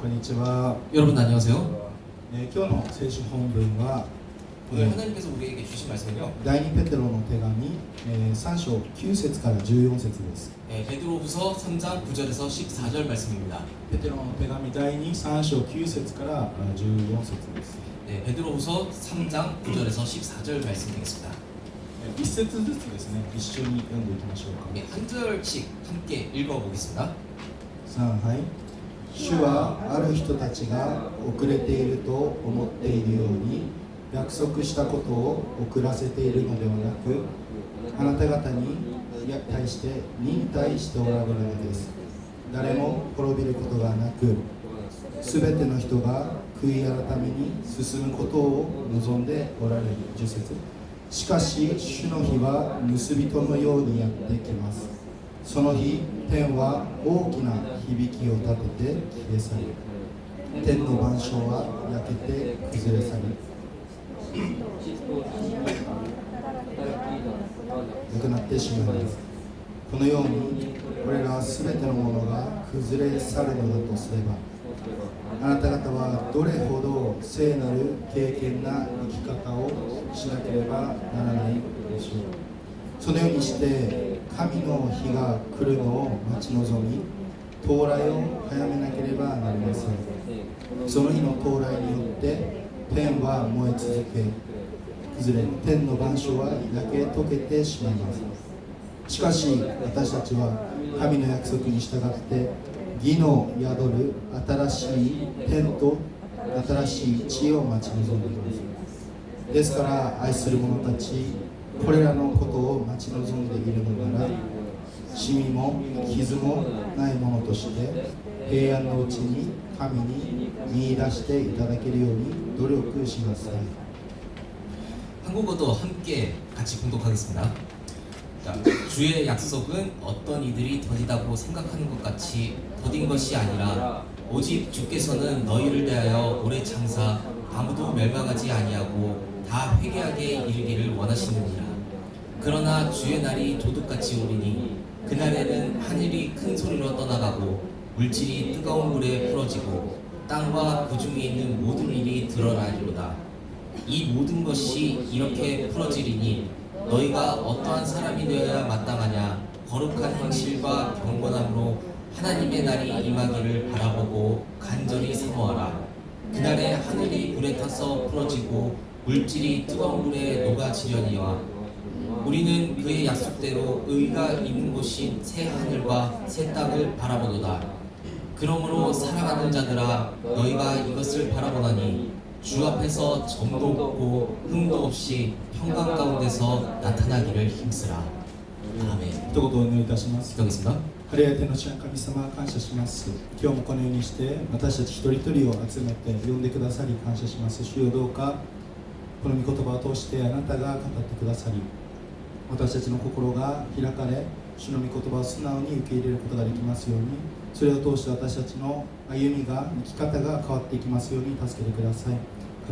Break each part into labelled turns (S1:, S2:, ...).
S1: こんにちは。
S2: 여러분 안녕하세요.
S1: 今日の聖書本文は
S2: 오늘 하나님께서 우리에게 주신 말씀은요.
S1: 第2ペテロの手紙、3章9節から14節です。
S2: 베드로후서 3장 9절에서 14절 말씀입니다.
S1: ペテロの手紙第3章9節から14節です。
S2: 베드로후서 3장 9절에서 14절 말씀 되겠습니다.
S1: 1節ずつですね、一緒に読んでいきましょうか。
S2: 한 절씩 함께 읽어보겠습니다.
S1: はい。主はある人たちが遅れていると思っているように約束したことを遅らせているのではなく、あなた方に対して忍耐しておられるのです。誰も滅びることがなく、すべての人が悔い改めに進むことを望んでおられる。10節。しかし主の日は盗人のようにやってきます。その日、天は大きな響きを立てて消え去り、天の万象は焼けて崩れ去り、なくなってしまいます。このように、これらすべてのものが崩れ去るのだとすれば、あなた方はどれほど聖なる敬虔な生き方をしなければならないでしょう。そのようにして神の日が来るのを待ち望み、到来を早めなければなりません。その日の到来によって天は燃え続け、崩れ、天の万象は焼け溶けてしまいます。しかし私たちは神の約束に従って義の宿る新しい天と新しい地を待ち望んでいます。ですから愛する者たち、これらのことを待ち望んでいるのなら、シミも傷もないものとして平安のうちに神に見出していただけるように努力しなさい。
S2: 한국어도 함께 같이 공독하겠습니다. 자, 주의 약속은 어떤 이들이 더디다고 생각하는 것 같이 더딘 것이 아니라 오직 주께서는 너희를 대하여 오래 장사 아무도 멸망하지 아니하고 다 회개하게 이르기를 원하시느니라. 그러나 주의 날이 도둑같이 오리니 그날에는 하늘이 큰 소리로 떠나가고 물질이 뜨거운 물에 풀어지고 땅과 그 중에 있는 모든 일이 드러나리로다. 이 모든 것이 이렇게 풀어지리니 너희가 어떠한 사람이 되어야 마땅하냐. 거룩한 행실과 경건함으로 하나님의 날이 임하기를 바라보고 간절히 사모하라. 그날에 하늘이 불에 타서 풀어지고 물질이 뜨거운 물에 녹아지려니와 우리는 그의 약속대로 의가 있는 곳인 새 하늘과 새 땅을 바라보도다. 그러므로 사랑하는 자들아, 너희가 이것을 바라보나니 주 앞에서 점도 없고 흠도 없이 평강 가운데서 나타나기를 힘쓰라. 아멘.
S1: 一言お願いいたします。
S2: 기도하겠습니다.
S1: 晴れや天の主な神様、感謝します。今日もこのようにして私たち一人一人を集めて呼んでくださり感謝します。主よ、どうかこの御言葉を通してあなたが語ってくださり、私たちの心が開かれ、主の御言葉を素直に受け入れることができますように、それを通して私たちの歩みが、生き方が変わっていきますように助けてください。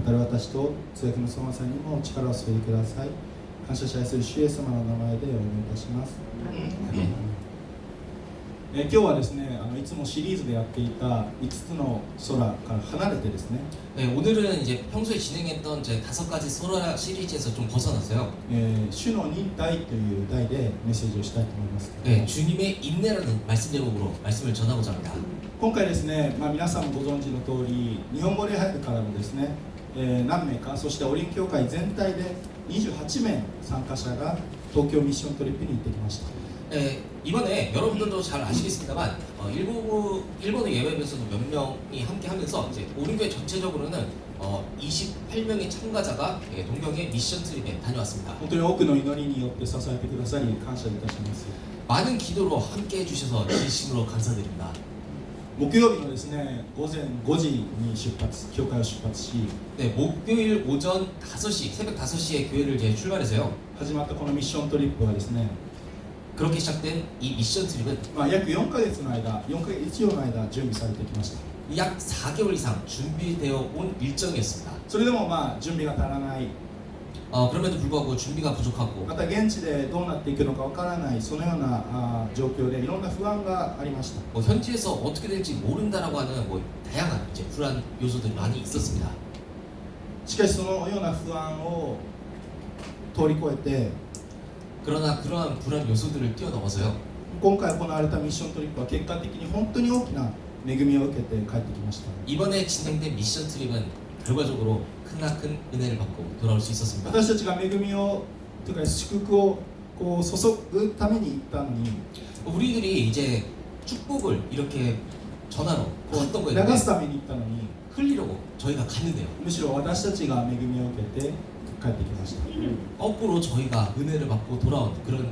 S1: 語る私と通訳の相馬さんにも力を注いでください。感謝し愛する主イエス様の名前でお願いいたします。今日はですね、いつもシリーズでやっていた5つの空から離れてですね、
S2: 오늘은 이제 평소에 진행했던 제 5가지 소라 시리즈에서 좀 벗어나서요.
S1: 主の忍耐という題でメッセージをしたいと思います。
S2: 주님의 인내라는 말씀 제목으로 말씀을 전하고자 합니다.
S1: 今回ですね、皆さんもご存知の通り、日本語礼拝からもですね、何名か、そしてオリンピック協会全体で28名参加者が東京ミッショントリップに行ってきました。
S2: 이번에 여러분들도 잘 아시겠습니다만 일본의 예배에서도 몇 명이 함께 하면서 이제 오륜교회 전체적으로는 28명의 참가자가 동경의 미션 트립에 다녀왔습니다.
S1: 本当に多くの祈りによって支えてくださり感謝いたします。
S2: 많은 기도로 함께 해주셔서 진심으로 감사드립니다.
S1: 木曜日のですね、午前5時に教会を出発し、
S2: 목요일 오전 5시, 새벽 5시에 교회를 이제 출발해서요.
S1: 始まったこのミッショントリップはですね、
S2: 그렇게 시작된 이 미션 트립은
S1: 約4ヶ月の間、4ヶ月以上の間準備されてきました。
S2: 약 4개월 이상 준비되어 온 일정이었습니다.
S1: それでも準備が足らない、
S2: 그럼에도 불구하고 준비가 부족하고
S1: また現地でどうなっていくのかわからない、そのような状況でいろんな不安がありました。
S2: 현지에서 어떻게 될지 모른다라고 하는 다양한 불안 요소들이 많이 있었습니다.
S1: しかしそのような不安を通り越えて
S2: 그러나 그러한 불안 요소들을 뛰어넘어서요.
S1: 今回行われたミッショントリップは結果的に本当に大きな恵みを受けて帰ってきました。
S2: 이번에 진행된 미션 트립은 결과적으로 크나큰 은혜를 받고 돌아올 수 있었습니다.
S1: 私たちが恵みをというか祝福をこう注ぐために行ったのに
S2: 우리들이 이제 축복을 이렇게 전하러
S1: こ
S2: 갔던
S1: う流
S2: 거였는데
S1: すために行ったのに
S2: 흘리려고 저희가 갔는데요.
S1: むしろ私たちが恵みを受けて帰ってきました。
S2: 거꾸로 저희가 은혜를 받고 돌아온 그런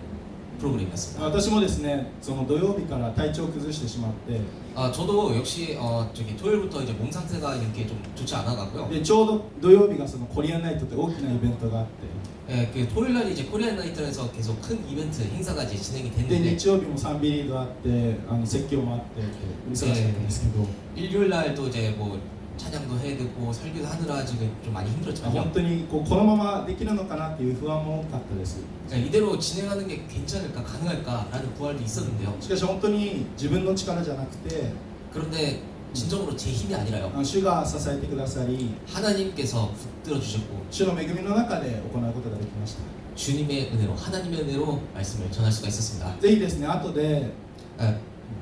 S2: 프로그램이었습니다.
S1: 私もですね、その土曜日から体調を崩してしまって、
S2: 저도 역시 저기 토요일부터 이제 몸 상태가 이렇게 좀 좋지 않아가고요.
S1: でちょうど土曜日がそのコリアンナイトって大きなイベントがあって、
S2: 예, 그 토요일 날 이제 코리안 나이트에서 계속 큰 이벤트 행사가 이제 진행이
S1: で
S2: 됐는데
S1: 日曜日も賛美リードあって説教もあって忙しかったんですけど、
S2: 일요일 날도 이제 뭐 찬양도 해야 되고 설교도 하느라 지금 좀 많이 힘들었지만요.
S1: 本当にこのままできるのかなっていう不安も多かったです。
S2: 예, 이대로 진행하는 게 괜찮을까 가능할까라는 부활도 있었는데요.
S1: しかし本当に自分の力じゃなくて
S2: 그런데 진정으로 제 힘이 아니라요.
S1: 主が支えてくださり、
S2: 하나님께서 붙들어 주셨고
S1: 主の恵みの中で行うことができました。
S2: 주님의 은혜로 하나님의 은혜로 말씀을 전할 수가 있었습니다.
S1: ぜひですね、後で、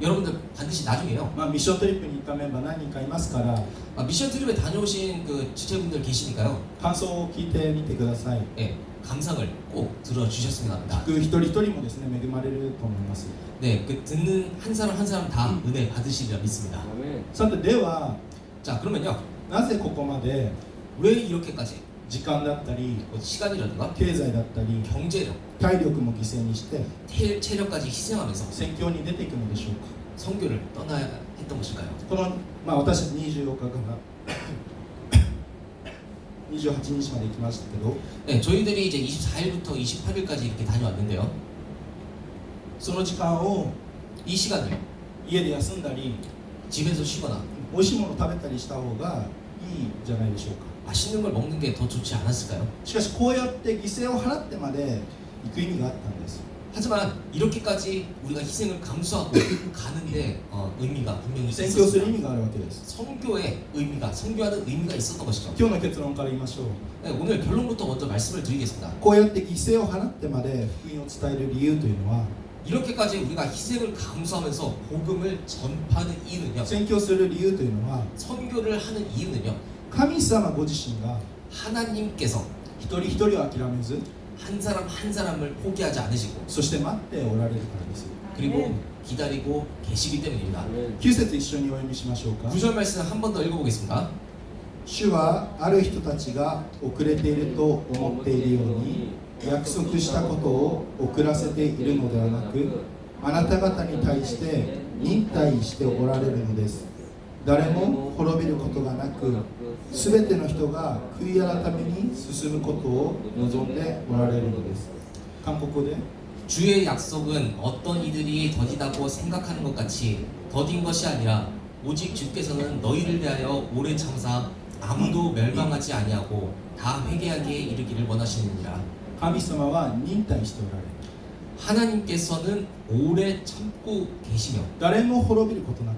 S2: 여러분들 반드시 나중에요.
S1: ミッショントリップに行ったメンバー何人かいますから
S2: 미션 트립에 다녀오신 그 지체분들 계시니까요.
S1: 感想を聞いてみてください。
S2: 예, 감상을 꼭 들어주셨으면 합니다.
S1: 聞く一人一人もですね、恵まれると思います。
S2: 네, 그 듣는 한 사람 한 사람 다 은혜 받으시리라 믿습니다.
S1: さて、では
S2: 자, 그러면요.
S1: なぜここまで
S2: 왜 이렇게까지
S1: 時間だったり
S2: 뭐 시간이라든가
S1: 経済だったり
S2: 경제력,
S1: 体力も犠牲にして
S2: 체력까지 희생하면서
S1: 宣教に出ていくのでしょうか。
S2: 선교를 떠나야 했던 것일까요?
S1: この、私たち24日から28日まで行きましたけど、
S2: 네, 저희들이 이제 24일부터 28일까지 이렇게 다녀왔는데요.
S1: その時間を
S2: 이 시간을
S1: 家で休んだり
S2: 집에서 쉬거나
S1: 美味しいものを食べたりした方がいいんじゃないでしょうか。
S2: 맛있는 걸 먹는 게 더 좋지 않았을까요?
S1: しかしこうやって犠牲を払ってまで行く意味があったんです。
S2: 하지만 이렇게까지 우리가 희생을 감수하고 가는데 의미가 분명히
S1: 宣教する意
S2: 있었습니다.
S1: 味があるわけです。
S2: 선교의 의미가 선교하는 의미가 있었던 것이죠.
S1: 今日の結論から言いましょう。
S2: 네, 오늘 결론부터 먼저 말씀을 드리겠습니다.
S1: こうやって犠牲を払ってまで福音を伝える理由というのは、
S2: 이렇게까지 우리가 희생을 감수하면서 복음을 전파하는 이유는요.
S1: 宣教する理由というのは、
S2: 선교를 하는 이유는요.
S1: 神様ご自身が
S2: 하나님께서
S1: 一人一人を諦めず、
S2: 한 사람 한 사람을 포기하지 않으시고
S1: そして待っておられるからです。
S2: 그리고 기다리고 계시기 때문입니다.
S1: 9節一緒にお読みしましょうか。
S2: 구절 말씀 한 번 더 읽어보겠습니다.
S1: 主はある人たちが遅れていると思っているように約束したことを遅らせているのではなく、あなた方に対して忍耐しておられるのです。誰も滅びることがなく、すべての人が悔い改めに進むことを望んでおられるのです。韓国語で
S2: 주의 약속은 어떤 이들이 더디다고 생각하는 것 같이 더딘 것이 아니라 오직 주께서는 너희를 대하여 오래 참사 아무도 멸망하지 아니하고 다 회개하기에 이르기를 원하시느니라.
S1: 神様は忍耐しておられる。
S2: 하나님께서는 오래 참고 계시며
S1: 誰も滅びることなく、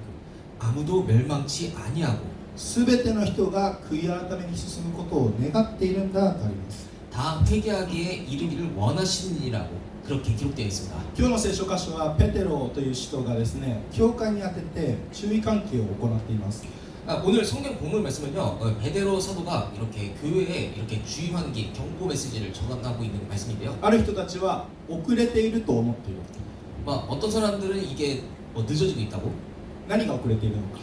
S2: 아무도 멸망치 아니하고
S1: すべての人が悔い改めに進むことを願っているんだとあります。
S2: 다 회개하기에 이르기를 원하시느니라고 그렇게 기록되어 있습니다.
S1: 今日の聖書箇所はペテロという使徒がですね、教会に当てて注意喚起を行っています。
S2: 오늘 성경 본문 말씀은요, 베드로 사도가 이렇게 교회에 이렇게 주의 환기 경고 메시지를 전하고 있는 말씀인데요.
S1: ある人たちは遅れていると思っている。
S2: 어떤 사람들은 이게 늦어지고 있다고?
S1: 何が遅れているのか。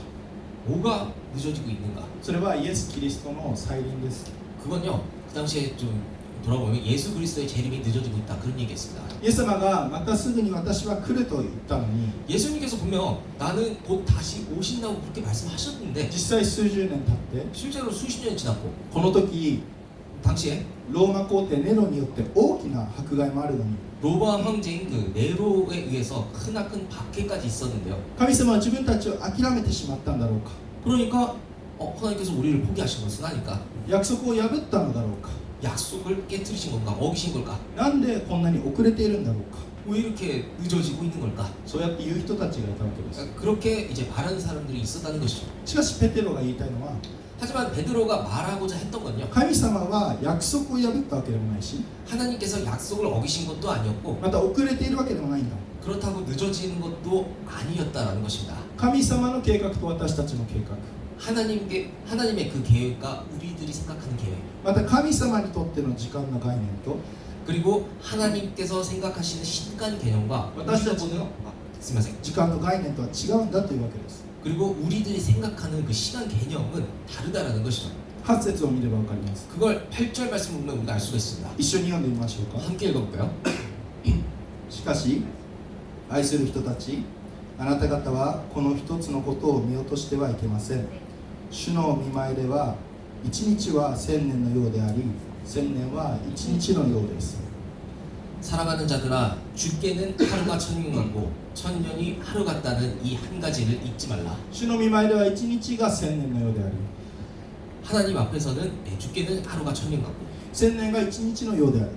S2: 뭐가 늦어지고 있는가?
S1: それはイエス・キリストの再臨です。
S2: 그건요, 그 당시에 좀 돌아보면 예수 그리스도의 재림이 늦어지고 있다 그런 얘기했습니다.
S1: イエス様がまたすぐに私は来ると言ったのに、
S2: 예수님께서 분명 나는 곧 다시 오신다고 그렇게 말씀하셨는데
S1: 実際数十年経って、
S2: 실제로 수십 년이 지났고
S1: この時
S2: 당시에
S1: ローマ皇帝ネロによって大きな迫害もあるのに、
S2: 로마 황제인 그 네로에 의해서 크나큰 박해까지 있었는데요.
S1: 神様は自分たちを諦めてしまったんだろうか。
S2: 그러니까 하나님께서 우리를 포기하신 것은 아닐까?
S1: 約束を破ったのだろうか。
S2: 약속을 깨뜨리신 건가? 어기신 걸까?
S1: なんでこんなに遅れているんだろうか。
S2: 왜 이렇게 늦어지고 있는 걸까?
S1: そうやって言う人たちがいたわけです。
S2: 그렇게 이제 말하는 사람들이 있었다는 것이죠.
S1: しかしペテロが言いたいのは、
S2: 하지만 베드로가 말하고자 했던 건요.
S1: 神様は約束を破ったわけでもないし、
S2: 하나님께서 약속을 어기신 것도 아니었고
S1: また遅れているわけでもないんだ。
S2: 그렇다고 늦어지는 것도 아니었다라는 것입니다.
S1: 神様の計画と私たちの計画、
S2: 하나님의 그 계획과 우리들이 생각하는 계획,
S1: また神様にとっての時間の概念と
S2: 그리고 하나님께서 생각하시는 시간 개념과 우리가 보는 스미마셍.
S1: 時間の概念とは違うんだというわけです。
S2: 그리고 우리들이 생각하는 그 시간 개념은 다르다라는 것이죠.
S1: 8節を見ればわかります。
S2: 그걸 8절 말씀 보면 우리가 알 수가 있습니다.
S1: 一緒に読んでみましょうか。
S2: 함께 읽어볼까요?
S1: しかし愛する人たち、あなた方はこの一つのことを見落としてはいけません。主の御前では一日は千年のようであり、千年は一日のようです。
S2: 사랑하는 자들아, 주께는 하루가 천년 같고 천년이 하루 같다는 이 한 가지를 잊지 말라.
S1: 主の御前では一日が千年のようであり、
S2: 하나님 앞에서는 주께는 하루가 천년 같고
S1: 千年が一日のようである。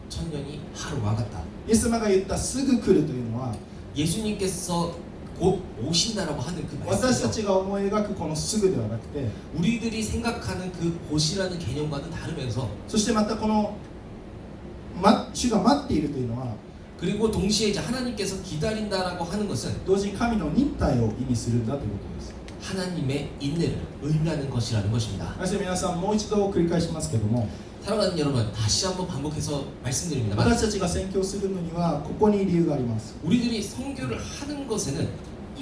S2: 천년이 하루와 같다.
S1: イエス様が言ったすぐ来るというのは、
S2: 예수님께서 곧 오신다라고 하는 그
S1: 私た
S2: 말씀이요.
S1: ちが思い描くこのすぐではなくて、
S2: 우리들이 생각하는 그 곧이라는 개념과는 다르면서
S1: そしてまたこの、主が待っているというのは
S2: 그리고 동시에 이제 하나님께서 기다린다라고 하는 것은
S1: 同時に神の忍耐を意味するんだということです。
S2: 하나님의 인내를 의미하는 것이라는 것입니다.
S1: そして皆さんもう一度繰り返しますけども、
S2: 사랑하는 여러분, 다시 한번 반복해서 말씀드립니다만
S1: 私たちが宣教するのにはここに理由があります。
S2: 우리들이 선교를 하는 것에는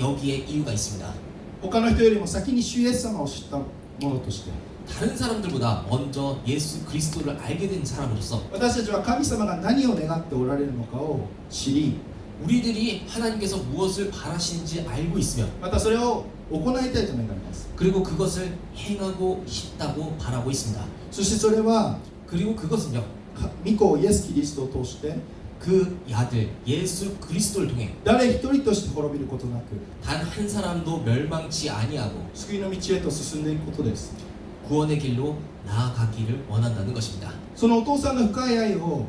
S2: 여기에 이유가 있습니다.
S1: 他の人よりも先に主イエス様を知ったものとして、
S2: 다른 사람들보다 먼저 예수 그리스도를 알게 된 사람으로서
S1: 私たちは神様が何を願っておられるのかを知り、
S2: 우리들이 하나님께서 무엇을 바라시는지 알고 있으면
S1: またそれを行いたいと願います。
S2: 그리고 그것을 행하고 싶다고 바라고 있습니다.
S1: そしてそれは
S2: 그리고 그것은요,
S1: 御子イエス・キリストを通して
S2: 그 아들 예수 그리스도를 통해
S1: 誰一人として滅びることなく
S2: 단 한 사람도 멸망치 아니하고
S1: 救いの道へと進んでいくことです。
S2: 구원의 길로 나아가기를 원한다는 것입니다.
S1: そのお父さんの深い愛を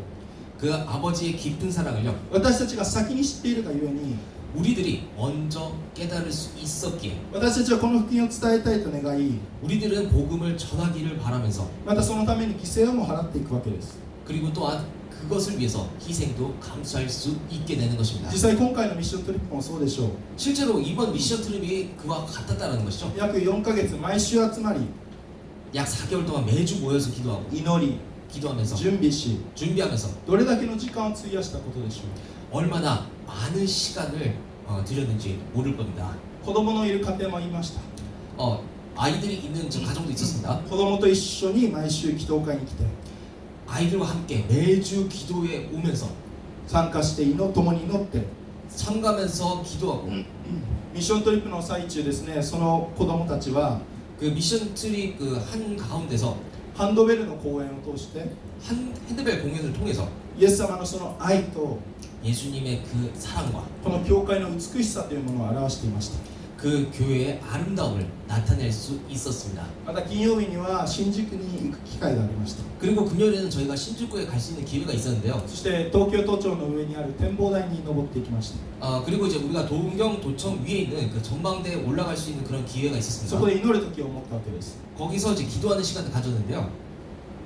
S2: 그 아버지의 깊은 사랑을요,
S1: 私たちが先に知っているがゆえに、
S2: 우리들이 먼저 깨달을 수 있었기에
S1: 私たちはこの福音を伝えたいと願い、
S2: 우리들은 복음을 전하기를 바라면서
S1: またそのために犠牲をも払っていくわけです。
S2: 그리고 또한 그것을 위해서 희생도 감수할 수 있게 되는 것입니다.
S1: 実際今回のミッショントリップもそうでしょう。
S2: 실제로 이번 미션 트립이 그와 같았다는 것이죠.
S1: 約4ヶ月毎週集まり、
S2: 약 4개월 동안 매주 모여서 기도하고
S1: 祈り、
S2: 기도하면서
S1: 準備し、
S2: 준비하면서
S1: どれだけの時間を費やしたことでしょう。
S2: 얼마나 많은 시간을 들였는지 모를 겁니다.
S1: 子供のいる家庭もいました。
S2: 아이들이 있는 저 가정도 있었습니다.
S1: 子供と一緒に毎週祈祷会に来て
S2: 아이들과 함께 매주 기도에 오면서
S1: 参加して共に祈って、
S2: 참가하면서 기도하고
S1: ミッショントリップの最中ですね、その子供たちは
S2: 그 미션 트립 그 한 가운데서
S1: ハンドベルの講演を通して
S2: 한 핸드벨 공연을 통해서
S1: イエス様のその愛と
S2: 예수님의 그 사랑과
S1: この教会の美しさというものを表していました。
S2: 그 교회의 아름다움을 나타낼 수 있었습니다.
S1: また金曜日には新宿に行く機会がありました。
S2: 그리고 금요일에는 저희가 신주쿠에 갈 수 있는 기회가 있었는데요.
S1: そして東京都庁の上にある展望台に登っていきました。
S2: 그리고 이제 우리가 도청 위에 있는 그 전망대에 올라갈 수 있는 그런 기회가
S1: そ
S2: 있었습니다.
S1: こで祈る時を思ったわけです。
S2: 거기서 이제 기도하는 시간을 가졌는데요.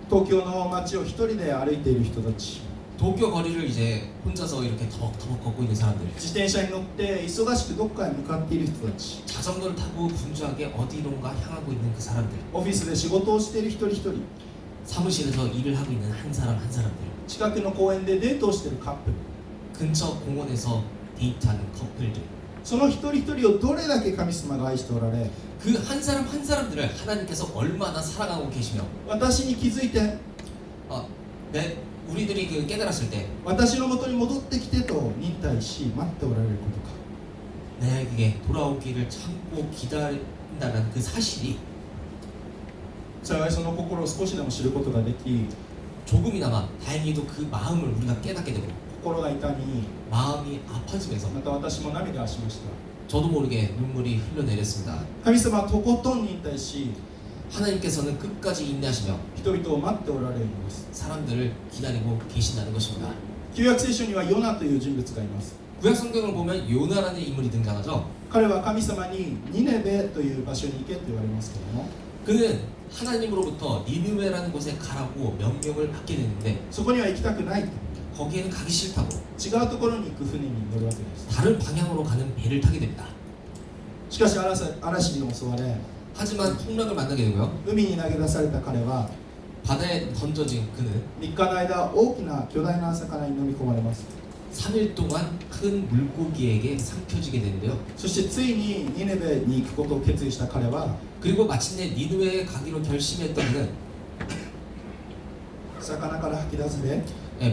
S1: 東京の街を一人で歩いている人たち、
S2: 도쿄 거리를 이제 혼자서 이렇게 터벅터벅 걷고 있는 사람들,
S1: 自転車に乗って忙しくどこかへ向かっている人たち、
S2: 자전거를 타고 분주하게 어디론가 향하고 있는 그 사람들,
S1: オフィスで仕事をしている一人一人、
S2: 사무실에서 일을 하고 있는 한 사람 한 사람들,
S1: 近くの公園でデートをしているカップル、
S2: 근처 공원에서 데이트하는 커플들,
S1: その一人一人をどれだけ神様が愛しておられ、
S2: 그 한 사람 한 사람들을 하나님께서 얼마나 사랑하고 계시며
S1: 私に気づいて
S2: 우리들이 그 깨달았을 때
S1: 私のもとに戻ってきてと忍耐し待っておられることか。
S2: 내게 돌아오기를 참고 기다린다는 그 사실이
S1: 幸いその心を少しでも知ることができ、
S2: 조금이나마 다행히도 그 마음을 우리가 깨닫게 되고
S1: 心が痛み、
S2: 마음이 아파지면서
S1: また私も涙をしました。
S2: 저도 모르게 눈물이 흘러내렸습니다.
S1: 神様はとことん忍耐し、
S2: 하나님께서는 끝까지 인내하시며
S1: 人々を待っておられるのです。
S2: 사람들을 기다리고 계신다는 것입니다.
S1: 旧約聖書にはヨナという人物がいます。
S2: 구약 성경을 보면 요나라는 인물이 등장하죠.
S1: 彼は神様にニネベという場所に行けと言われますけども、
S2: 그는 하나님으로부터 니느웨라는 곳에 가라고 명령을 받게 되는데
S1: そこには行きたくないと、
S2: 거기에는 가기 싫다고
S1: 違うところに行く船に乗るわけです。
S2: 다른 방향으로 가는 배를 타게 됩니다.
S1: しかし嵐に襲われ
S2: 하지만 풍랑을 만나게 되고요.
S1: 海に投げ出された彼は
S2: 바다에 던져진 그는
S1: 3日の間大きな巨大な魚に飲み込まれます。
S2: 3일 동안 큰 물고기에게 삼켜지게 되는데요.
S1: そしてついにニネベに行くことを決意した彼は
S2: 그리고 마침내 니느웨에 가기로 결심했던 그는
S1: 魚から吐き出され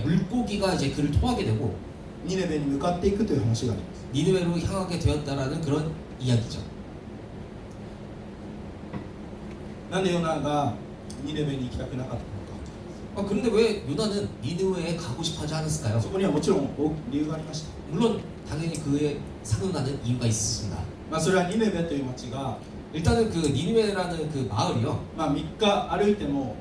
S2: 물고기가 이제 그를 토하게 되고
S1: ニネベに向かっていくという話があります。
S2: 니느웨로 향하게 되었다라는 그런 이야기죠.
S1: なんでヨナがニネベに行きたくなかったのか。
S2: 그런데 왜 요나는 니느웨에 가고 싶어하지 않았을까요?
S1: そこにはもちろん理由がありました。
S2: 물론 당연히 그에 상응하는 이유가 있었습니다.
S1: それはニネベという町が
S2: 일단은 그 니느웨라는 그 마을이요.
S1: 3日歩いても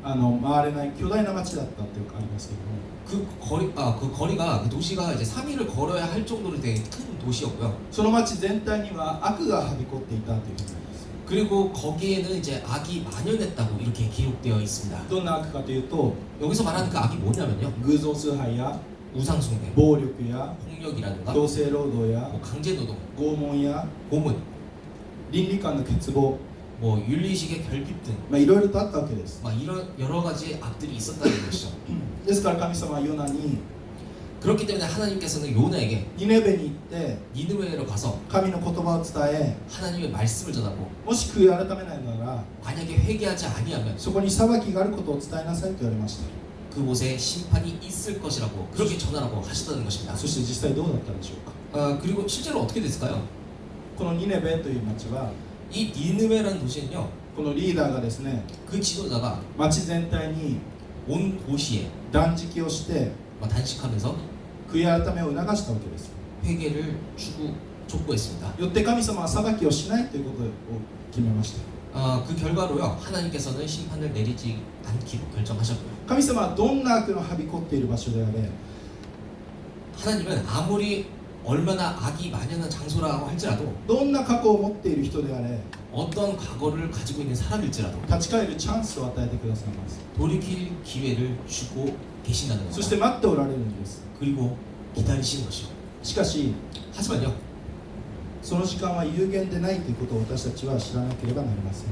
S1: 回れない巨大な町だったっていうかありますけども、
S2: 그 거리가 그 도시가 이제 3일을 걸어야 할 정도로 되게 큰 도시였고요.
S1: その町全体には悪がはびこっていたというふうになります。
S2: 그리고 거기에는 이제 악이 만연했다고 이렇게 기록되어 있습니다.
S1: どんな悪かというと、
S2: 여기서 말하는 그 악이 뭐냐면요.
S1: 偶像崇拝や
S2: 우상숭배,
S1: 暴力や
S2: 폭력이라든가
S1: 強制労働や
S2: 뭐 강제노동,
S1: 拷問や
S2: 고문,
S1: 倫理観の欠乏、
S2: 뭐 윤리식의 결핍 등
S1: いろいろとあったわけです。
S2: 막 이런 여러 가지 악들이 있었다는 것이죠.
S1: ですから神様はヨナに
S2: 그렇기 때문에 하나님께서는 요나에게
S1: ニネベに行って
S2: 니느웨로 가서
S1: 神の言葉を伝え、
S2: 하나님의 말씀을 전하고
S1: もし悔い改めないなら
S2: 만약에 회개하지 아니하면
S1: そこに裁きがあることを伝えなさいと言われました。
S2: 그곳에 심판이 있을 것이라고 그렇게 전하라고 하셨다는 것입니다.
S1: そして実際どうだったんでしょうか。
S2: 그리고 실제로 어떻게 됐을까요?
S1: このニネベという町は
S2: 이 니느웨라는 도시는요.
S1: このリーダーがですね、
S2: 그 지도자가
S1: 町全体に
S2: 온 도시에
S1: 断食をして
S2: 단식하면서
S1: 悔い改めを促したわけです。
S2: 회개를 촉구했습니다.
S1: よって神様は裁きをしないということを決めました。
S2: 그 결과로요. 하나님께서는 심판을 내리지 않기로 결정하셨고요.
S1: 神様はどんな悪のはびこっている場所であれ、
S2: 하나님은 아무리 얼마나 악이 만연한 장소라고 할지라도
S1: どんな過去を持っている人であれ、
S2: 어떤 과거를 가지고 있는 사람일지라도
S1: 立ち返るチャンスを与えてくださいます。
S2: 돌이킬 기회를 주고 계신다는
S1: そして
S2: 겁니다.
S1: 待っておられるんです。
S2: 그리고 기다리시는 것이요.
S1: しかし
S2: 하지만요.
S1: その時間は有限でないということを私たちは知らなければなりません。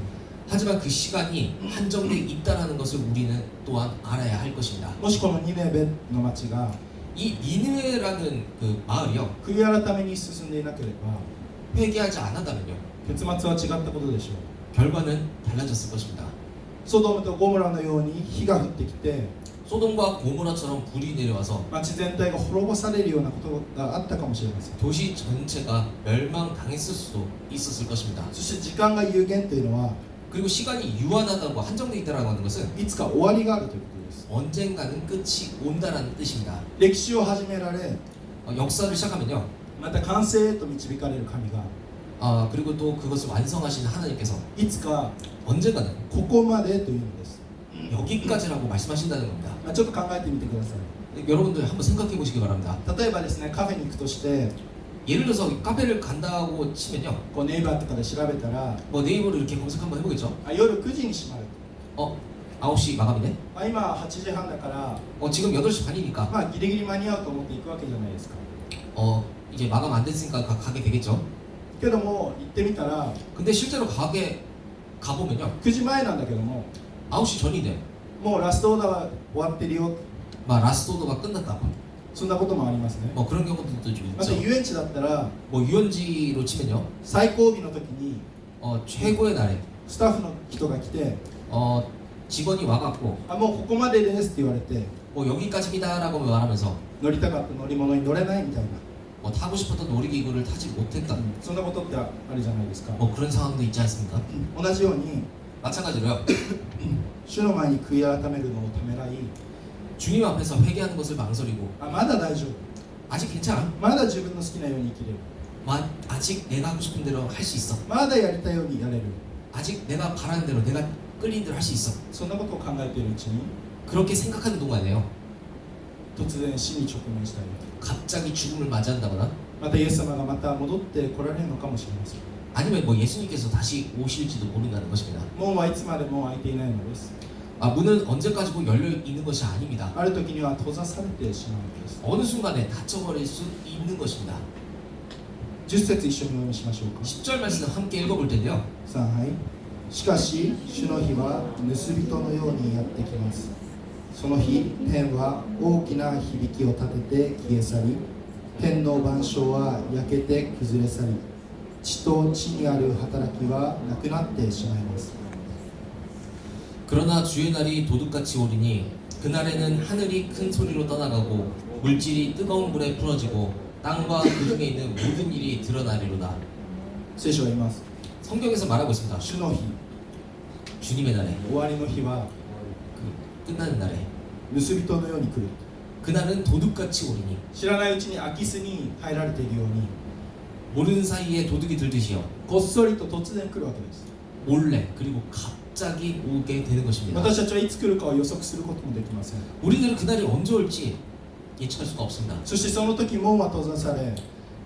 S2: 하지만 그 시간이 한정돼 있다라는 것을 우리는 또한 알아야 할 것입니다.
S1: もしこのニネベの町が
S2: 이 니느웨라는 그 마을이요.
S1: 悔い改めに進んでいなければ
S2: 회개하지 않았다면요.
S1: 結末は違ったことでしょう。
S2: 결과는 달라졌을 것입니다.
S1: ソドムとゴモラのように火が降ってきて
S2: 소돔과 고모라처럼 불이 내려와서
S1: 町全体が滅ぼされるようなことがあったかもしれません。
S2: 도시 전체가 멸망당했을 수도 있었을 것입니다.
S1: そして時間が有限というのは
S2: 그리고 시간이 유한하다고 한정돼 있다라고 하는 것은
S1: いつか終わりがあるということです。
S2: 언젠가는 끝이 온다라는 뜻입니다.
S1: 歴史を始められ、
S2: 역사를 시작하면요.
S1: また完成へと導かれる神が
S2: 그리고 또 그것을 완성하신 하나님께서
S1: いつか
S2: 언젠가는
S1: ここまでというのです。
S2: 여기까지라고 말씀하신다는 겁니다.
S1: ちょっと考えてみてください。
S2: 여러분들 한번 생각해 보시기 바랍니다.
S1: 例えばですね、カフェに行くとして
S2: 예를 들어서 카페를 간다고 치면요.
S1: こうネイバーとかで調べたら
S2: 뭐 네이버로 이렇게 검색 한번 해보겠죠.
S1: 夜9時に閉まる。
S2: 9시 마감이네.
S1: 今8時半だから、
S2: 지금 8시 반이니까
S1: ギリギリ間に合うと思って行くわけじゃないですか。
S2: 이제 마감 안 됐으니까 가게 되겠죠.
S1: けども行ってみたら
S2: 근데 실제로 가게 가보면요.
S1: 9時前なんだけども
S2: 9시 전이네.
S1: もうラストオーダーは終わってるよ。
S2: 라스트 오더가 끝났다고.
S1: そんなこともありますね。
S2: 뭐 그런 경우도 좀
S1: また
S2: 있죠.
S1: 遊園地だったら
S2: 뭐 유원지로 치면요.
S1: 最後尾の時に
S2: 최고의 날에
S1: スタッフの人が来て、
S2: 직원이 와갖고
S1: もうここまでですって言われて、
S2: 뭐 여기까지입니다라고 말하면서
S1: 乗りたかった乗り物に乗れないみたいな、
S2: 뭐 타고 싶었던 놀이기구를 타지 못했다.
S1: そんなことってあるじゃないですか。
S2: 뭐 그런 상황도 있지 않습니까?
S1: 同じように
S2: 마찬가지로요.
S1: 主の前に悔い改めるのをためらい、
S2: 주님 앞에서 회개하는 것을 망설이고
S1: まだ大丈夫、
S2: 아직 괜찮아.
S1: まだ自分の好きなように生きれる、
S2: 아직 내가 하고 싶은 대로 할 수 있어.
S1: まだやりたいようにやれる、
S2: 아직 내가 바라는 대로 내가 끌린 대로 할 수 있어.
S1: そんなことを考えているうちに
S2: 그렇게 생각하는 동안에요.
S1: 突然死に直面したり
S2: 갑자기 죽음을 맞이한다거나
S1: またイエス様がまた戻って来られるのかもしれません
S2: 아니면 뭐 예수님께서 다시 오실지도 모른다는 것입니다.
S1: 門はいつまでも開いていないのです
S2: 문은 언제까지고 열려 있는 것이 아닙니다.
S1: ある時には閉ざされてしまうのです
S2: 어느 순간에 닫혀버릴 수 있는 것입니다.
S1: 10節一緒にお読みしましょうか
S2: 10절 말씀 함께 읽어볼 텐데요.
S1: さあはいしかし主の日は盗人のようにやってきますその日天は大きな響きを立てて消え去り天の万象は焼けて崩れ去り地と地にある働きはなくなってしまいます
S2: 그러나 주의 날이 도둑같이 오리니 그날에는 하늘이 큰 소리로 떠나가고 물질이 뜨거운 불에 풀어지고 땅과 그 중에 있는 모든 일이 드러나리로다.
S1: 聖書は言います
S2: 성경에서 말하고 있습니다.
S1: 主の日
S2: 주님의 날에
S1: 終わりの日は
S2: 그 끝나는 날에
S1: 盗人のように来る
S2: 그날은 도둑같이 오리니
S1: 知らないうちに空き巣に入られているように
S2: 모르는 사이에 도둑이 들듯이요
S1: こっそりと突然来るわけです
S2: 몰래 그리고 갑자기 오게 되는 것입니다.
S1: 私たちはいつ来るかを予測することもできません
S2: 우리들은 그날이 언제 올지 예측할 수가 없습니다.
S1: そしてその時門は閉ざされ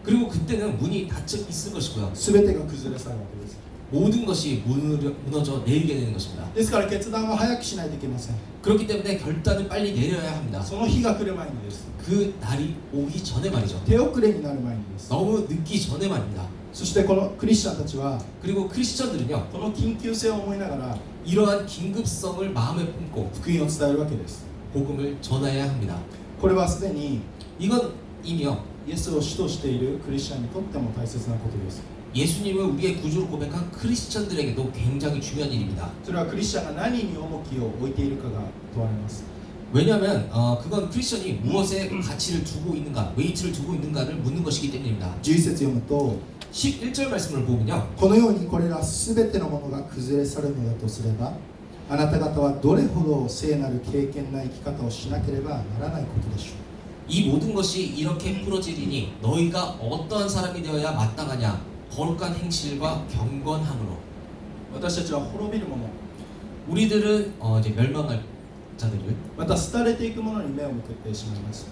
S2: 그리고 그때는 문이 닫혀 있을 것이고요.
S1: 全てが崩れ去るわけです
S2: 모든 것이 무너져 내리게 되는 것입니다.
S1: ですから決断は早くしないといけません
S2: 그렇기 때문에 결단을 빨리 내려야 합니다.
S1: その日が来る前にです
S2: 그 날이 오기 전에 말이죠.
S1: 手遅れになる前にです
S2: 너무 늦기 전에 말입니다.
S1: そしてこのクリスチャンたちは
S2: 그리고 크리스천들은요,
S1: この緊急性を思いながら
S2: 이러한 긴급성을 마음에 품고
S1: 福音を伝えるわけです
S2: 복음을 전해야 합니다.
S1: これはすでに
S2: 이건 이미요,
S1: イエスを主としているクリスチャンにとっても大切なことです
S2: 예수님을 우리의 구주로 고백한 크리스천들에게도 굉장히 중요한 일입니다.
S1: それはクリスチャンが何に重きを置いているかが問われます
S2: 왜냐하면 그건 크리스천이 무엇에 가치를 두고 있는가, 웨이트를 두고 있는가를 묻는 것이기 때문입니다.
S1: 11節読むと
S2: 11절 말씀을 보면요,
S1: このようにこれらすべてのものが崩れ去るのだとすればあなた方はどれほど聖なる敬虔な生き方をしなければならないことでしょう
S2: 이 모든 것이 이렇게 풀어지리니 너희가 어떠한 사람이 되어야 마땅하냐, 거룩한 행실과 경건함으로.
S1: 私たちは滅びるもの
S2: 우리들은 이제 멸망할 자들을
S1: また廃れていくものに目を向けてしまいます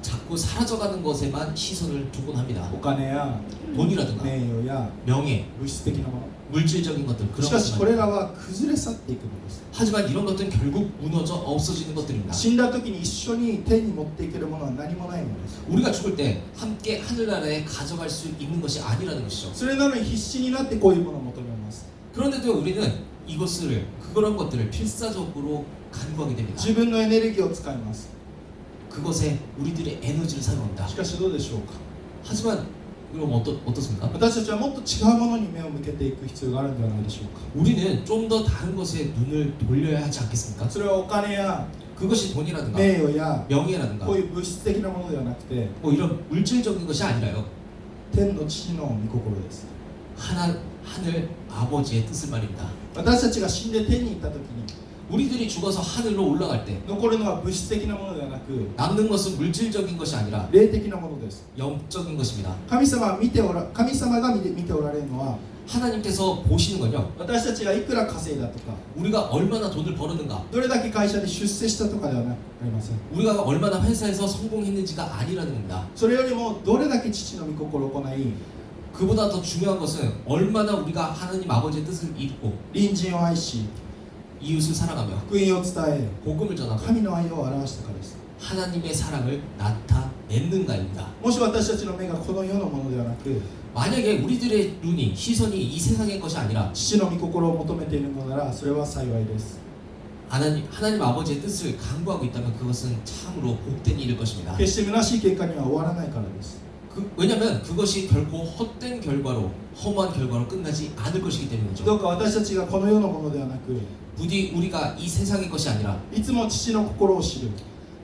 S2: 자꾸 사라져가는 것에만 시선을 두곤 합니다.
S1: お金や
S2: 돈이라든가
S1: 名誉や
S2: 명예,
S1: 物質的なも
S2: 물질적인 것들
S1: の
S2: 그런
S1: しかしこれ
S2: 것만.
S1: らは崩れ去っていくのです
S2: 하지만 이런 것들은 결국 무너져 없어지는 것들입니다.
S1: 死んだ時に一緒に手に持っていけるものは何もないのです
S2: 우리가 죽을 때 함께 하늘나라에 가져갈 수 있는 것이 아니라는 것이죠.
S1: それなのに必死になってこういうものを求めます
S2: 그런데도 우리는 이것을 그런 것들을 필사적으로 간구하게 됩니다.
S1: 自分のエネルギーを使います
S2: 그것에 우리들의 에너지를 사용합니다.
S1: しかしどうでしょうか
S2: 하지만 그럼 어떻습니까?
S1: 私たちはもっと違うものに目を向けていく必要があるんではないでしょうか
S2: 우리는 좀 더 다른 것에 눈을 돌려야 하지 않겠습니까?
S1: それはお金や
S2: 그것이 돈이라든가
S1: 名誉や
S2: 명예라든가
S1: こういう物質的なものではなくて
S2: 뭐 이런 물질적인 것이 아니라요.
S1: 天の父の御心です
S2: 하늘 아버지의 뜻을 말입니다.
S1: 私たちが死んで天に行った時に
S2: 우리들이 죽어서 하늘로 올라갈 때
S1: 残るのは物質的なものではなく
S2: 남는 것은 물질적인 것이 아니라
S1: 霊的なものです
S2: 영적인 것입니다.
S1: 神様が見ておられるのは
S2: 하나님께서 보시는 건요,
S1: 私たちがいくら稼いだとか
S2: 우리가 얼마나 돈을 벌었는가,
S1: どれだけ会社で出世したとかではありません
S2: 우리가 얼마나 회사에서 성공했는지가 아니라는 겁니다.
S1: それよりもどれだけ父の御心を行い
S2: 그보다 더 중요한 것은 얼마나 우리가 하나님 아버지의 뜻을 읽고
S1: 隣人を愛し
S2: 이웃을 사랑하며
S1: 福音を伝え
S2: 복음을 전하고
S1: 神の愛を表したからです
S2: 하나님의 사랑을 나타냈는가입니다.
S1: もし私たちの目がこの世のものではなく
S2: 만약에 우리들의 눈이 시선이 이 세상의 것이 아니라
S1: 父の御心を求めているのならそれは幸いです
S2: 하나님 아버지의 뜻을 강구하고 있다면 그것은 참으로 복된 일일 것입니다.
S1: 決して虚しい結果には終わらないからです
S2: 왜냐하면 그것이 결코 헛된 결과로 허무한 결과로 끝나지 않을 것이기 때문이죠.
S1: どうか私たちがこの世のものではなく
S2: 부디 우리가 이 세상의 것이 아니라
S1: いつも父の心を知る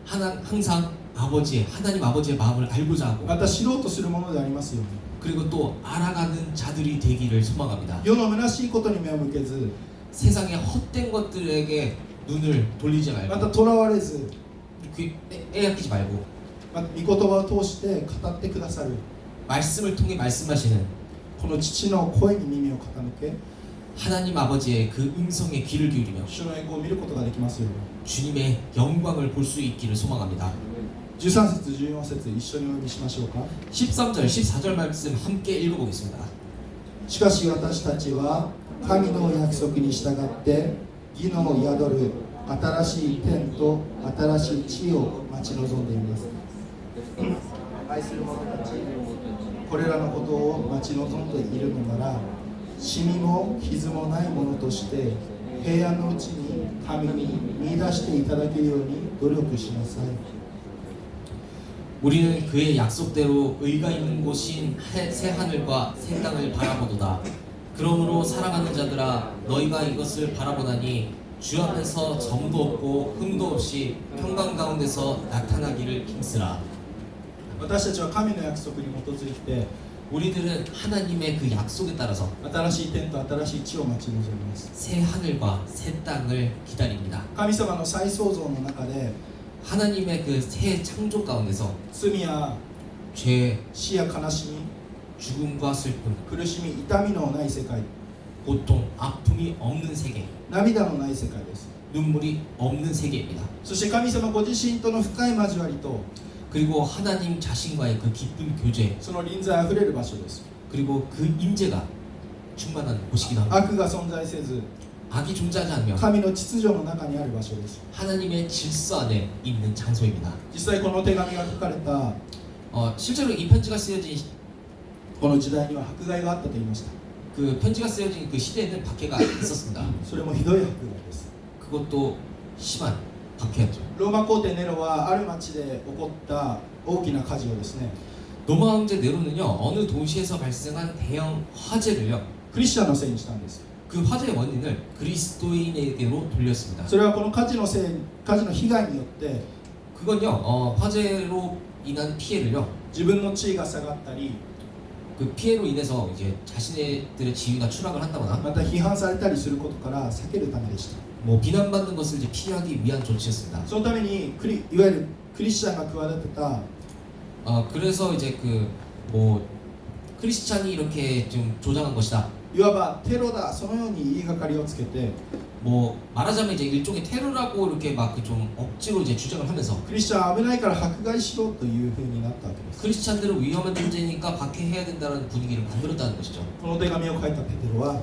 S2: 항상 하나님 아버지의 마음을 알고자 하고
S1: また知ろうとするものでありますように
S2: 그리고 또 알아가는 자들이 되기를 소망합니다.
S1: 世の虚しいことに目を向けず
S2: 세상의 헛된 것들에게 눈을 돌리지
S1: ま
S2: 말고
S1: た囚われず
S2: 빼앗기지 말고
S1: また御言葉を通して語ってくださる
S2: 말씀을 통해 말씀하시는
S1: この父の声に耳を傾け
S2: 하나님 아버지의 그 음성에 귀를 기울이며
S1: 主の栄光を見ることができますように
S2: 주님의 영광을 볼 수 있기를 소망합니다.
S1: 13節14節一緒にお読みしましょうか。
S2: 13절, 14절 말씀 함께 읽어보겠습니다.
S1: しかし私たちは神の約束に従って義の宿る新しい天と新しい地を待ち望んでいます。愛する者たち、これらのことを待ち望んでいるのなら、シミも傷もないものとして平安のうちに神に見出していただけるように努力しなさい。
S2: 우리는 그의 약속대로 의가 있는 곳인 새 하늘과 새 땅을 바라보도다. 그러므로 사랑하는 자들아, 너희가 이것을 바라보나니 주 앞에서 점도 없고 흠도 없이 평강 가운데서 나타나기를 힘쓰라.
S1: 私たちは神の約束に基づいて
S2: 우리들은 하나님의 그 약속에 따라서
S1: 新しい天と新しい地を待ち望みます。
S2: 새 하늘과 새 땅을 기다립니다.
S1: 神様の再創造の中で
S2: 하나님의 그 새 창조 가운데서
S1: 罪や
S2: 죄,
S1: 死や悲しみ、
S2: 죽음과 슬픔,
S1: 苦しみ、痛みのない世界、
S2: 고통, 아픔이 없는 세계,
S1: 涙のない世界です。
S2: 눈물이 없는 세계입니다.
S1: そして神様ご自身との深い交わりと
S2: 그리고 하나님 자신과의 그 깊은 교제,
S1: その臨在あふれる場所です。
S2: 그리고 그 임재가 충만한 곳이기도 합니다.
S1: 悪が存在せず
S2: 악이 존재하지 않으며
S1: 神の秩序の中にある場所です。
S2: 하나님의 질서 안에 있는 장소입니다.
S1: 実際この手紙が書かれた
S2: 실제로 이 편지가 쓰여진
S1: この時代には迫害があったと言いました。
S2: 그 편지가 쓰여진 그 시대에는 박해가 있었습니다.
S1: それもひどい迫害です。
S2: 그것도 심한 박해였죠.
S1: ローマ皇帝ネロはある町で起こった大きな火事をですね、
S2: 로마 황제 네로는요, 어느 도시에서 발생한 대형 화재를요,
S1: クリスチャンのせいにしたんです。
S2: 그 화재의 원인을 그리스도인에게로 돌렸습니다.
S1: それはこの火事の被害によって
S2: 그건요, 화재로 인한 피해를요,
S1: 自分の地位が下がったり
S2: 그 피해로 인해서 이제 자신들의 지위가 추락을 한다거나
S1: また批判されたりすることから避けるためでした。
S2: 뭐 비난받는 것을 이제 피하기 위한 조치였습니다.
S1: そのためにいわゆるクリスチャンが企てた
S2: 그래서 이제 그 뭐 크리스찬이 이렇게 좀 조장한 것이다.
S1: いわばテロだ、そのように言いがかりをつけて
S2: 뭐 말하자면 이제 일종의 테러라고 이렇게 막 그 좀 억지로 이제 주장을 하면서
S1: クリスチャンは危ないから迫害しろというふうになったわけです。
S2: 크리스찬들은 위험한 존재니까 박해해야 된다는 분위기를 만들었다는 것이죠.
S1: この手紙を書いたペテロは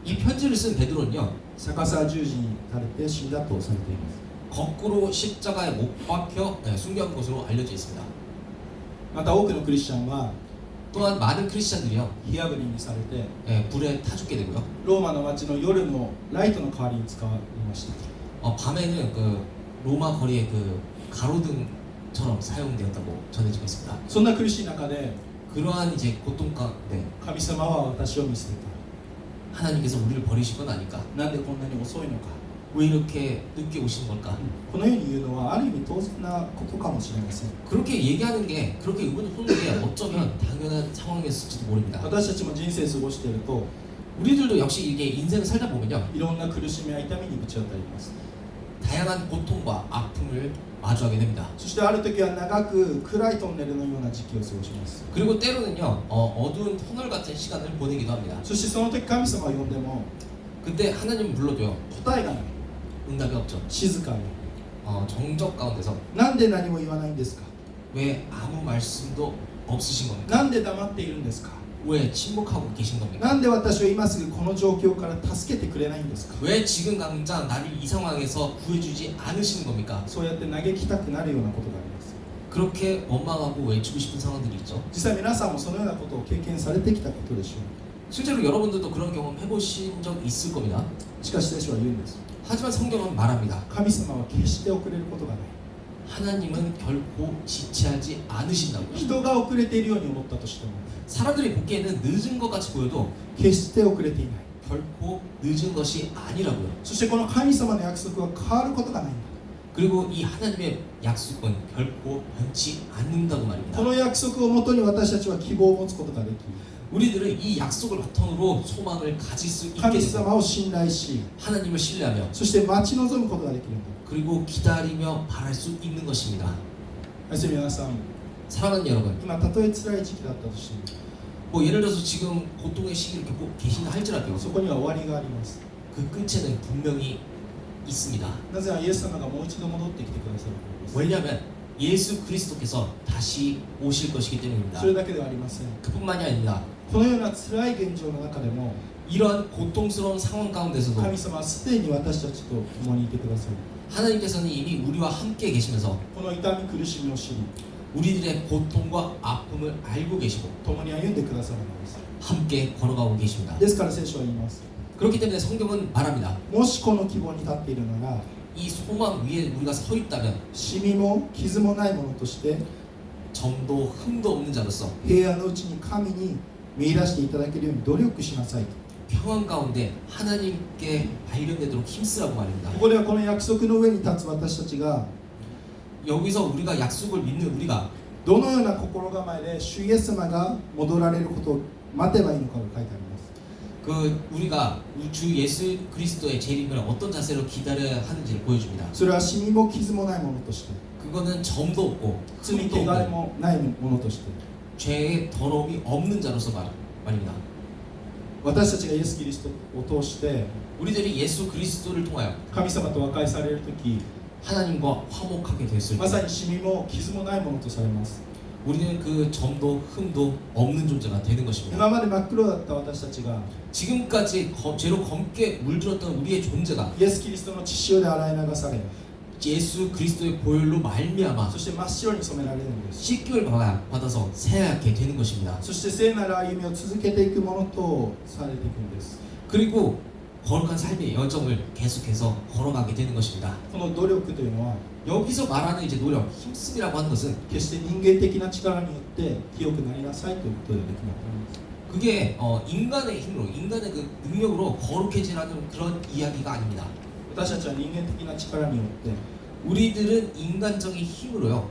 S2: 이 편지를 쓴 베드로는요,
S1: 逆さ十字に垂れて死んだとされています。
S2: 거꾸로 십자가에 못 박혀 순교한 것으로 알려져 있습니다.
S1: また多くのクリスチャンは
S2: 또한 많은 크리스찬들이요,
S1: 火あぶりにされて
S2: 불에 타 죽게 되고요.
S1: ローマの街の夜のライトの代わりに使われました。
S2: 밤에는 그 로마 거리의 그 가로등처럼 사용되었다고 전해지고 있습니다.
S1: そんな苦しい中で
S2: 그러한 이제 고통 가운데
S1: 神様は私を見捨て
S2: 하나님께서 우리를 버리실 건 아닐까?
S1: た。なんでこんなに遅いのか。
S2: 왜 이렇게 늦게 오시는 걸까?
S1: このように言うのはある意味当然なことかもしれません。
S2: 그렇게 얘기하는 게, 그렇게 의문을 쏟는 게 어쩌면 당연한 상황이었을지도 모릅니다.
S1: 私たちも人生過ごしていると
S2: 우리들도 역시 이게 인생을 살다 보면요,
S1: いろんな苦しみや痛みにぶち当たります。
S2: 다양한 고통과 아픔을 마주하게 됩니다.
S1: そしてある時は長く暗いトンネルのような時期を過ごします。
S2: 그리고 때로는요, 어두운 터널 같은 시간을 보내기도 합니다.
S1: そしてその時神様を呼んでも
S2: 그때 하나님 불러도요,
S1: 答えがない。
S2: 응답이 없죠.
S1: 静かに。
S2: 정적 가운데서
S1: なんで何も言わないんですか。
S2: 왜 아무 말씀도 없으신 겁니까?
S1: なんで黙っているんですか。
S2: 왜 침묵하고 계신 겁니까?
S1: なんで私を今すぐこの状況から助けてくれないんですか。
S2: 왜 지금 당장 나를 이 상황에서 구해주지 않으시는 겁니까?
S1: そうやって嘆きたくなるようなことがあります。
S2: 그렇게 원망하고 외치고 싶은 상황들이 있죠.
S1: 実際皆さんもそのようなことを経験されてきたことでしょ
S2: 실제로 여러분들도 그런 경험 해보신 적 있을 겁니다.
S1: う。しかし聖書は言うんです。
S2: 하지만 성경은 말합니다.
S1: 神様は決して遅れることがない。
S2: 하나님은 결코 지체하지 않으신다고요.
S1: 人が遅れているように思ったとしても
S2: 사람들이 보기에는 늦은 것 같이 보여도
S1: 決して遅れていない。
S2: 결코 늦은 것이 아니라고요.
S1: そしてこの神様の約束は変わることがないんだ。
S2: 그리고 이 하나님의 약속은 결코 변치 않는다고 말입니다.
S1: この約束をもとに私たちは希望を持つことができ、
S2: 우리들은 이 약속을 바탕으로 소망을 가질 수 있게
S1: 神
S2: 됩니다.
S1: 様を信頼し、
S2: 하나님을 신뢰하며
S1: そして待ち望むことができるんだ。
S2: 그리고 기다리며 바랄 수 있는 것입니다.
S1: 愛する皆さん、
S2: 사랑하는 여러분,
S1: 今たとえ辛い時期だったとしても、
S2: 뭐 예를 들어서 지금 고통의 시기를 겪고 계신다 할지라도
S1: そこには終わりがあります。
S2: 그 끝에는 분명히 있습니다.
S1: なぜならイエス様がもう一度戻ってきてくださるからです。
S2: 왜냐하면 예수 그리스도께서 다시 오실 것이기 때문입니다.
S1: それだけではありません。
S2: 그뿐만이 아닙니다.
S1: このような辛い現状の中でも
S2: 이러한 고통스러운 상황 가운데서도
S1: 神様はすでに私たちと共にいてください。
S2: 하나님께서는 이미 우리와 함께 계시면서
S1: この痛み苦しみを知り
S2: 우리들의 고통과 아픔을 알고 계시고
S1: 共に歩んでくださるのです。
S2: 함께 걸어가고 계십니다.
S1: ですから聖書は言います。
S2: 그렇기 때문에 성경은 말합니다.
S1: もしこの希望に立っているなら
S2: 이 소망 위에 우리가 서 있다면
S1: シミも傷もないものとして
S2: 점도 흠도 없는 자로서
S1: 平安のうちに神に見出していただけるように努力しなさい。
S2: 평안 가운데 하나님께 발견되도록 힘쓰라고 말입니다.
S1: ここではこの約束の上に立つ私たちが
S2: 여기서 우리가 약속을 믿는 우리가
S1: どのような心構えで主イエス様が戻られることを待てばいいのかが書いてあります。
S2: 우리가 주 예수 그리스도의 재림을 어떤 자세로 기다려야 하는지를 보여줍니다.
S1: それはシミも傷もないものとして
S2: 그거는 점도 없고
S1: 罪
S2: 흠도
S1: 汚れ
S2: 없는
S1: もないものとして
S2: 죄의 더러움이 없는 자로서 말입니다.
S1: 私たちがイエス・キリストを通して
S2: 우리들이 예수 그리스도를 통하여
S1: 神様と和解されるとき
S2: 하나님과 화목하게 됐을
S1: まさ
S2: 때
S1: にシミも傷もないものとされます。
S2: 우리는 그 점도 흠도 없는 존재가 되는 것입니다.
S1: 今まで真っ黒だった私たちが
S2: 지금까지 죄로 검게 물들었던 우리의 존재가
S1: イエス・キリストの血潮で洗い流され
S2: 예수 그리스도의 보혈로 말미암아
S1: そして真っ白に染められるんです。
S2: 씻김을 받아서 새하얗게 되는 것입니다.
S1: そして聖なる歩みを続けていくものとされていくんです。
S2: 그리고 거룩한 삶의 여정을 계속해서 걸어가게 되는 것입니다.
S1: この努力というのは
S2: 여기서 말하는 이제 노력, 힘쓰기라고 하는 것은
S1: 決して人間的な力によって清くなりなさいということでできなくなります。
S2: 그게 인간의 힘으로, 인간의 그 능력으로 거룩해지라는 그런 이야기가 아닙니다.
S1: 私たちは人間的な力によって
S2: 우리들은 인간적인 힘으로요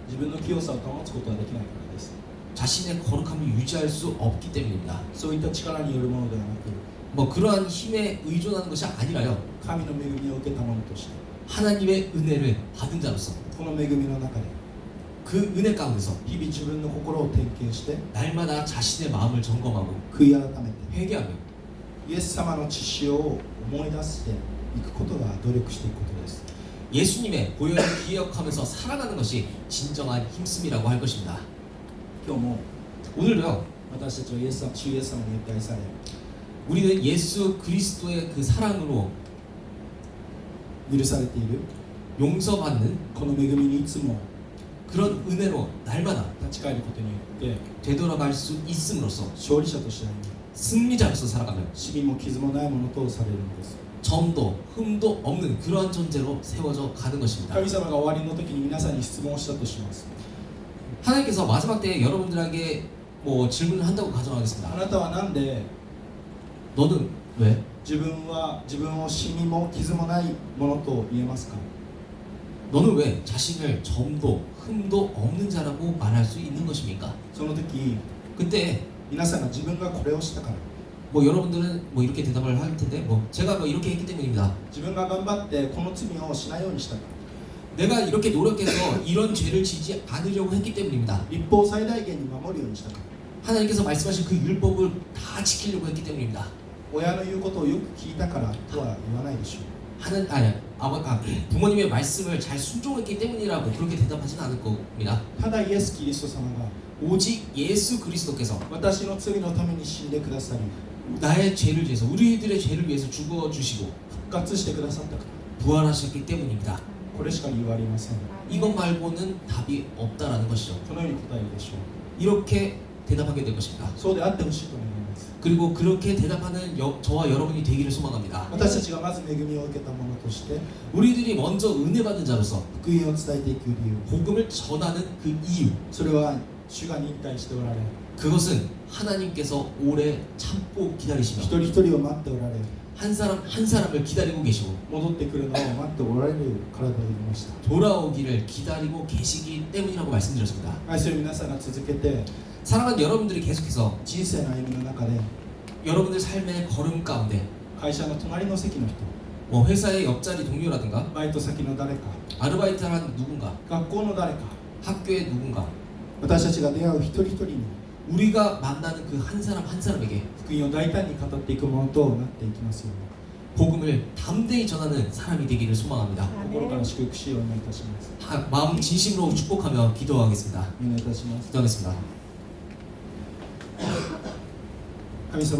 S1: 自分の清さを保つことはできないからです。
S2: 자신의 거룩함을 유지할 수 없기 때문입니다.
S1: そういった力によるものではなく
S2: 뭐 그러한 힘에 의존하는 것이 아니라요
S1: 神の恵みを受けたものとして
S2: 하나님의 은혜를 받은 자로서
S1: この恵みの中で
S2: 그 은혜 가운데서
S1: 日々自分の心を点検して
S2: 날마다 자신의 마음을 점검하고
S1: 悔い改めて
S2: 회개하며
S1: イエス様の血潮を思い出していくことが努力していくことです。
S2: 예수님의 보혈을 기억하면서 살아가는 것이 진정한 힘씀이라고 할 것입니다.
S1: 今日も
S2: 오늘도요
S1: 私たちは主イエス様によって愛され
S2: 우리는 예수 그리스도의 그 사랑으로
S1: 許されている
S2: 용서받는
S1: この恵みにいつも
S2: 그런 은혜로 날마다
S1: 立ち返ることによって
S2: 되돌아갈 수 있음으로써
S1: 勝利者として歩み
S2: 승리자로서 살아가며
S1: シミも傷もないものとされるのです。
S2: 점도 흠도 없는 그러한 존재로 세워져 가는 것입니다.
S1: 神様が終わりの時に皆さんに質問をしたとします。
S2: 하나님께서 마지막 때에 여러분들에게 뭐 질문을 한다고
S1: あ
S2: 가정하겠습니다.
S1: なたはなんで
S2: 너는 왜?
S1: 自分をシミも傷もないものと言えますか？
S2: 너는 왜 자신을 점도 흠도 없는 자라고 말할 수 있는 것입니까?
S1: その時
S2: 그때
S1: 皆さんが自分がこれをしたから
S2: 뭐 여러분들은 뭐 이렇게 대답을 할 텐데 뭐 제가 뭐 이렇게 했기 때문입니다.
S1: 自分が頑張ってこの罪をしないようにしたから
S2: 내가 이렇게 노력해서 이런 죄를 지지 않으려고 했기 때문입니다.
S1: 立法を最大限に守るようにしたから
S2: 하나님께서 말씀하신 그 율법을 다 지키려고 했기 때문입니다.
S1: 親の言うことをよく聞いたからとは言わないでしょう。
S2: 부모님의 말씀을 잘 순종했기 때문이라고 그렇게 대답하지는 않을 겁니다.
S1: ただイエス・キリスト様が
S2: 오직 예수 그리스도께서
S1: 私の罪のために死んでくださり
S2: 나의 죄를 위해서 우리들의 죄를 위해서 죽어주시고
S1: 復活してくださったから
S2: 부활하셨기 때문입니다.
S1: これしか理由はありません。
S2: 이것 말고는 답이 없다라는 것이죠.
S1: このように答えるでしょう。
S2: 이렇게 대답하게 될 것입니다.
S1: そうであってほしいと願います。
S2: 그리고 그렇게 대답하는 저와 여러분이 되기를 소망합니다.
S1: 私たちがまず恵みを受けたものとして
S2: 우리들이 먼저 은혜 받은 자로서
S1: 福音を伝えていく理由、
S2: 복음을 전하는 그 이유,
S1: それは主が忍耐しておられ、
S2: 그것은 하나님께서 오래 참고 기다리시며
S1: 一人一人を待っておられ、
S2: 한 사람 한 사람을 기다리고 계시고
S1: 戻ってくるのを待っておられるからでありました。
S2: 돌아오기를 기다리고 계시기 때문이라고 말씀드렸습니다.
S1: 愛する皆さんが続けて
S2: 사랑하는 여러분들이 계속해서
S1: 人生の歩みの中で
S2: 여러분들 삶의 걸음 가운데
S1: 会社の隣の席の人、
S2: 뭐 회사의 옆자리 동료라든가
S1: バイト先の誰か、
S2: 아르바이트하는 누군가
S1: 学校の誰か、
S2: 학교의 누군가
S1: 私たちが出会う一人一人に
S2: 우리가 만나는 그 한 사람 한 사람에게
S1: 福音を大胆に語っていくものとなっていきますように。
S2: 복음을 담대히 전하는 사람이 되기를 소망합니다.
S1: 心から祝福しお願いいたします。
S2: 마음 진심으로 축복하며 기도하겠습니다.
S1: お願いいたします。
S2: 기도하겠습니다.
S1: 神様